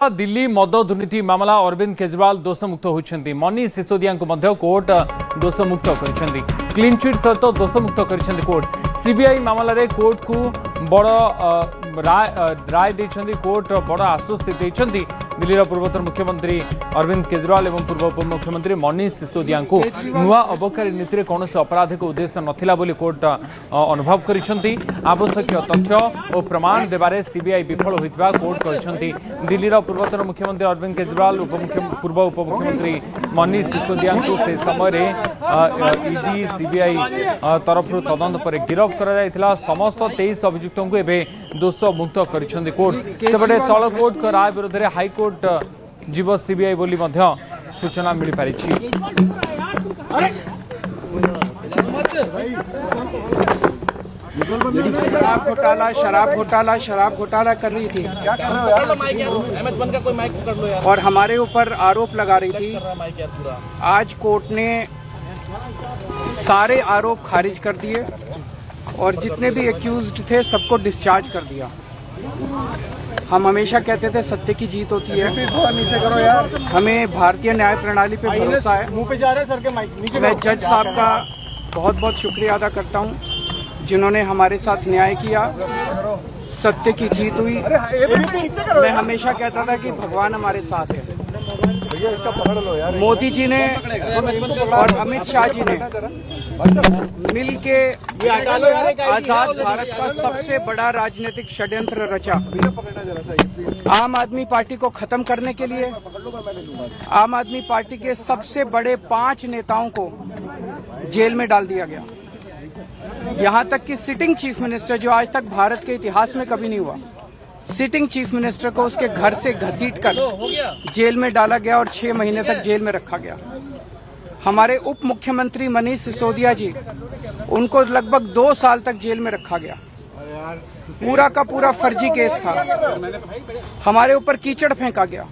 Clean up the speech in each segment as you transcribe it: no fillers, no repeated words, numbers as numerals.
दिल्ली मद दुर्नीति मामला अरविंद केजरीवाल दोषमुक्त होती मनीष सिसोदिया कोर्ट दोषमुक्त कर क्लीन चिट सहित दोषमुक्त कर कोर्ट सीबीआई मामला रे कोर्ट को बड़ राय देछंती कोर्ट बड़ आश्वस्ति देछंती दिल्ली पूर्वतन मुख्यमंत्री अरविंद केजरीवाल और पूर्व उपमुख्यमंत्री मनीष सिसोदिया को नुआ अबकारी नीति में कौन अपराध को उद्देश्य नथिला बोली कोर्ट अनुभव करिसेंती आवश्यक तथ्य और प्रमाण देबारे सीबीआई विफल होइतबा कोर्ट कहिसेंती दिल्ली पूर्वतन मुख्यमंत्री अरविंद केजरीवाल पूर्व उपमुख्यमंत्री मनीष सिसोदिया को से समय ईडी सीबीआई तरफ तदंत पर गिरफ करा समस्त 23 अभियुक्तों को एवं दोष मुक्त कर कोर्ट सेपटे तल कोर्ट का राय विरोध में हाईकोर्ट जीव सीबीआई बोली सूचना मिल पारी। शराब घोटाला कर रही थी और हमारे ऊपर आरोप लगा रही थी। आज कोर्ट ने सारे आरोप खारिज कर दिए और जितने भी एक्यूज्ड थे सबको डिस्चार्ज कर दिया। हम हमेशा कहते थे सत्य की जीत होती है, हमें भारतीय न्याय प्रणाली पे भरोसा है। मैं जज साहब का बहुत बहुत शुक्रिया अदा करता हूं जिन्होंने हमारे साथ न्याय किया, सत्य की जीत हुई। मैं हमेशा कहता था कि भगवान हमारे साथ है। मोदी जी ने और अमित शाह जी ने मिल के आजाद भारत का सबसे बड़ा राजनीतिक षड्यंत्र रचा। आम आदमी पार्टी को खत्म करने के लिए आम आदमी पार्टी के सबसे बड़े 5 नेताओं को जेल में डाल दिया गया। यहां तक कि सिटिंग चीफ मिनिस्टर, जो आज तक भारत के इतिहास में कभी नहीं हुआ, सिटिंग चीफ मिनिस्टर को उसके घर से घसीटकर जेल में डाला गया और 6 महीने तक जेल में रखा गया। हमारे उप मुख्यमंत्री मनीष सिसोदिया जी, उनको लगभग 2 साल तक जेल में रखा गया। पूरा का पूरा फर्जी केस था। हमारे ऊपर कीचड़ फेंका गया।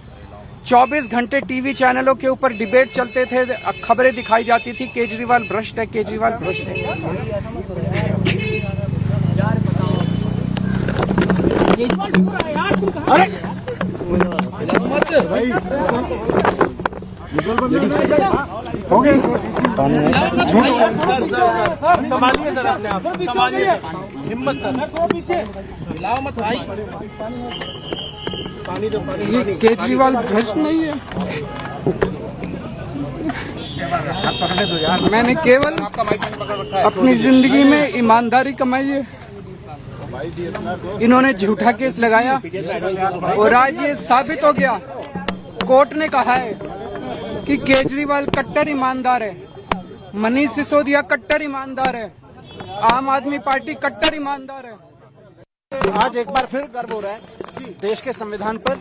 24 घंटे टीवी चैनलों के ऊपर डिबेट चलते थे, खबरें दिखाई जाती थी केजरीवाल भ्रष्ट है, केजरीवाल भ्रष्ट है। हो गया संभालिए सर, अपने आप संभालिए, हिम्मत सर, हिलाओ मत भाई। ये केजरीवाल भ्रष्ट नहीं है। मैंने केवल अपनी जिंदगी में ईमानदारी कमाई है। इन्होंने झूठा केस लगाया और आज ये साबित हो गया। कोर्ट ने कहा है कि केजरीवाल कट्टर ईमानदार है, मनीष सिसोदिया कट्टर ईमानदार है, आम आदमी पार्टी कट्टर ईमानदार है। आज एक बार फिर गर्व हो रहा है देश के संविधान पर,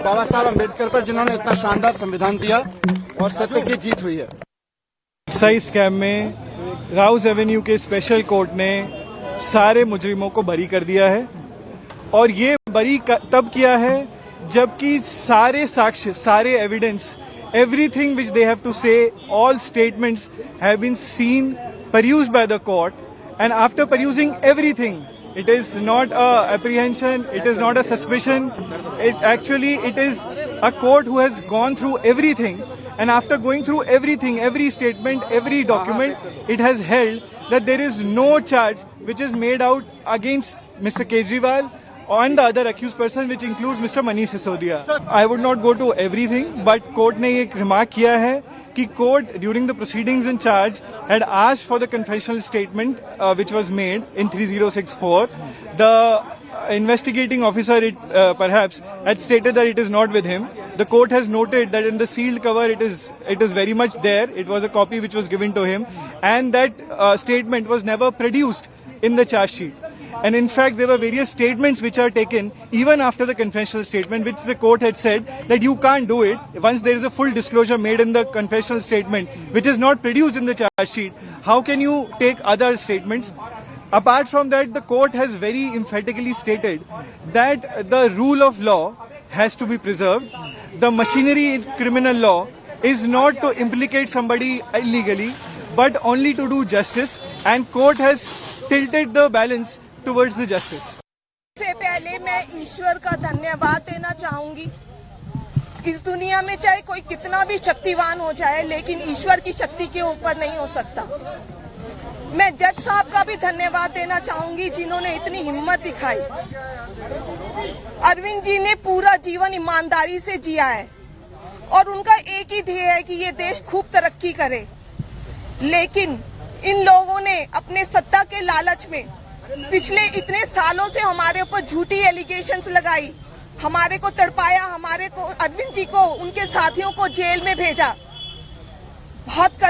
बाबा साहब अम्बेडकर पर, जिन्होंने इतना शानदार संविधान दिया और सत्य की जीत हुई है। एक्साइज स्कैम में राउज एवेन्यू के स्पेशल कोर्ट ने सारे मुजरिमों को बरी कर दिया है और ये बरी तब किया है जबकि सारे साक्ष्य, सारे evidence, everything which they have to say, all statements have been seen, perused by the court, and after perusing everything, it is not a apprehension, it is not a suspicion, it is a court who has gone through everything, and after going through everything, every statement, every document, it has held that there is no charge which is made out against Mr. Kejriwal and the other accused person, which includes Mr. Manish Sisodia. I would not go to everything, but court ने एक remark किया है कि court during the proceedings in charge had asked for the confessional statement which was made in 3064. The investigating officer perhaps had stated that it is not with him. The court has noted that in the sealed cover it is very much there. It was a copy which was given to him, and that statement was never produced in the charge sheet. And in fact, there were various statements which are taken even after the confessional statement, which the court had said that you can't do it. Once there is a full disclosure made in the confessional statement, which is not produced in the charge sheet, how can you take other statements? Apart from that, the court has very emphatically stated that the rule of law has to be preserved. The machinery in criminal law is not to implicate somebody illegally, but only to do justice. And court has tilted the balance towards the justice. से पहले मैं ईश्वर का धन्यवाद देना चाहूंगी इस दुनिया में चाहे कोई कितना भी शक्तिवान हो जाए, लेकिन ईश्वर की शक्ति के ऊपर नहीं हो सकता। मैं जज साहब का भी धन्यवाद देना चाहूंगी जिन्होंने इतनी हिम्मत दिखाई। अरविंद जी ने पूरा जीवन ईमानदारी से जिया है और उनका एक ही ध्येय है कि ये देश खूब तरक्की करे, लेकिन इन लोगों ने अपने सत्ता के लालच में पिछले इतने सालों से हमारे ऊपर झूठी एलिगेशंस लगाई, हमारे को तड़पाया, हमारे को, अरविंद जी को, उनके साथियों को जेल में भेजा। बहुत